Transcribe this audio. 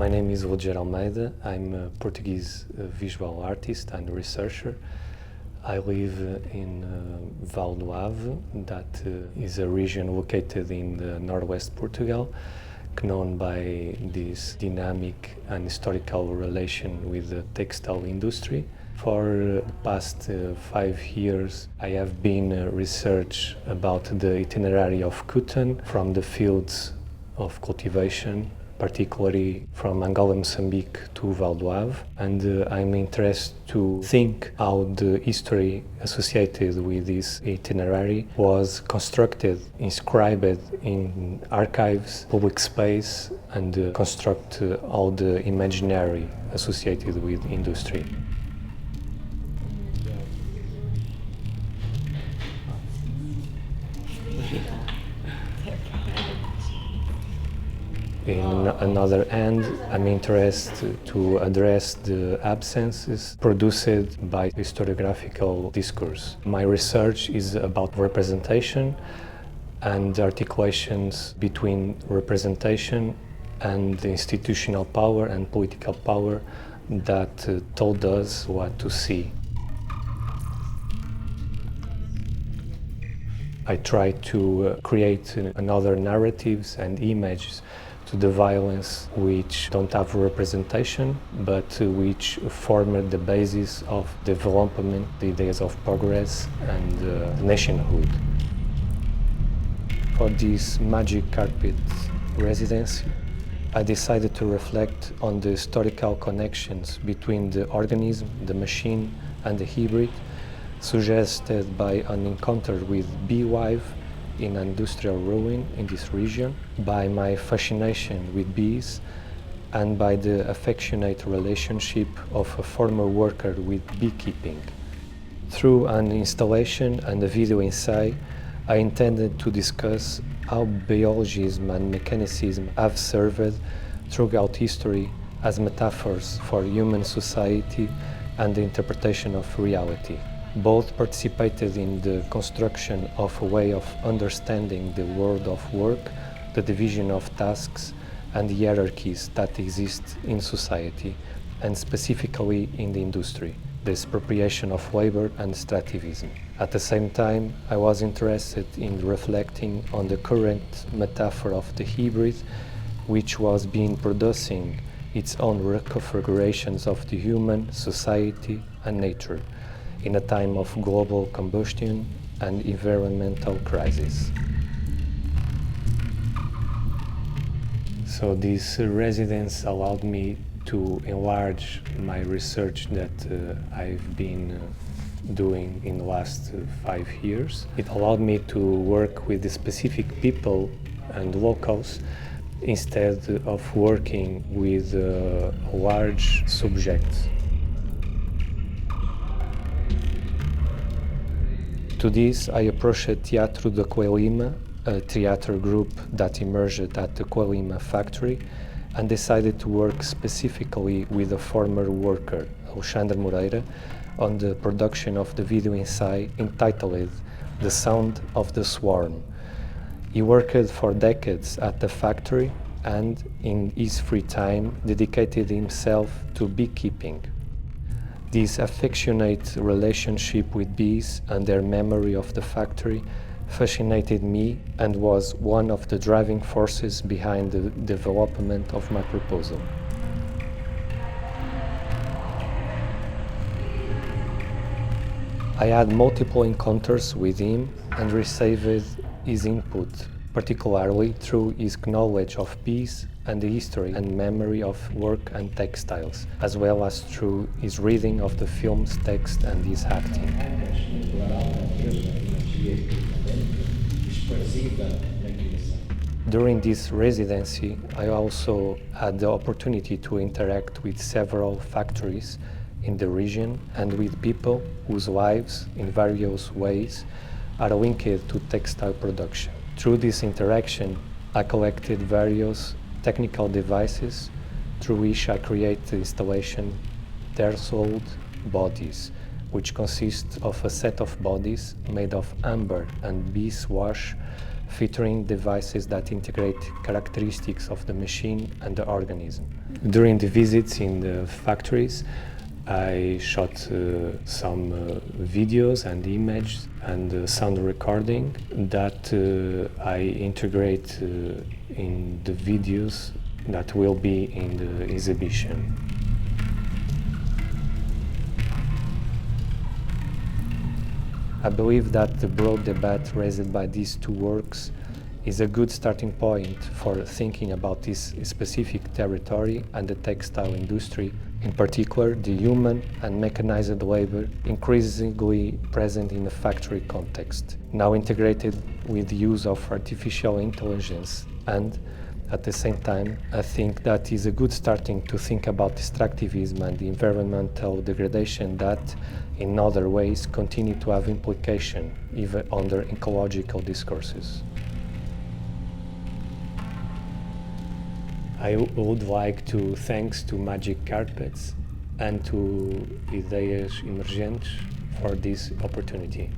My name is Ludgero Almeida. I'm a Portuguese visual artist and researcher. I live in Val do Ave, that is a region located in the northwest Portugal, known by this dynamic and historical relation with the textile industry. For the past 5 years, I have been research about the itinerary of cotton from the fields of cultivation, particularly from Angola, Mozambique to Val do Ave, and I'm interested to think how the history associated with this itinerary was constructed, inscribed in archives, public space, and construct all the imaginary associated with industry. In another hand, I'm interested to address the absences produced by historiographical discourse. My research is about representation and articulations between representation and the institutional power and political power that told us what to see. I try to create another narratives and images to the violence which don't have representation, but which form the basis of development, the ideas of progress and nationhood. For this magic carpet residency, I decided to reflect on the historical connections between the organism, the machine and the hybrid, suggested by an encounter with beehive in industrial ruin in this region, by my fascination with bees, and by the affectionate relationship of a former worker with beekeeping. Through an installation and a video essay, I intended to discuss how biologism and mechanicism have served throughout history as metaphors for human society and the interpretation of reality. Both participated in the construction of a way of understanding the world of work, the division of tasks and the hierarchies that exist in society, and specifically in the industry, the expropriation of labor and extractivism. At the same time, I was interested in reflecting on the current metaphor of the hybrid, which was producing its own reconfigurations of the human, society and nature, in a time of global combustion and environmental crisis. So this residence allowed me to enlarge my research that I've been doing in the last 5 years. It allowed me to work with the specific people and locals instead of working with large subjects. To this, I approached Teatro da Coelima, a theater group that emerged at the Coelima factory, and decided to work specifically with a former worker, Alexandre Moreira, on the production of the video essay entitled The Sound of the Swarm. He worked for decades at the factory and, in his free time, dedicated himself to beekeeping. This affectionate relationship with bees and their memory of the factory fascinated me and was one of the driving forces behind the development of my proposal. I had multiple encounters with him and received his input, particularly through his knowledge of bees and the history and memory of work and textiles, as well as through his reading of the film's text and his acting. During this residency, I also had the opportunity to interact with several factories in the region and with people whose lives, in various ways, are linked to textile production. Through this interaction, I collected various technical devices through which I create the installation Tersold bodies, which consist of a set of bodies made of amber and beeswax featuring devices that integrate characteristics of the machine and the organism. During the visits in the factories, I shot some videos and images and sound recording that I integrate in the videos that will be in the exhibition. I believe that the broad debate raised by these two works is a good starting point for thinking about this specific territory and the textile industry, in particular the human and mechanized labor increasingly present in a factory context, now integrated with the use of artificial intelligence. And at the same time, I think that is a good starting to think about extractivism and the environmental degradation that, in other ways, continue to have implication even under ecological discourses. I would like to thanks to Magic Carpets and to Ideias Emergentes for this opportunity.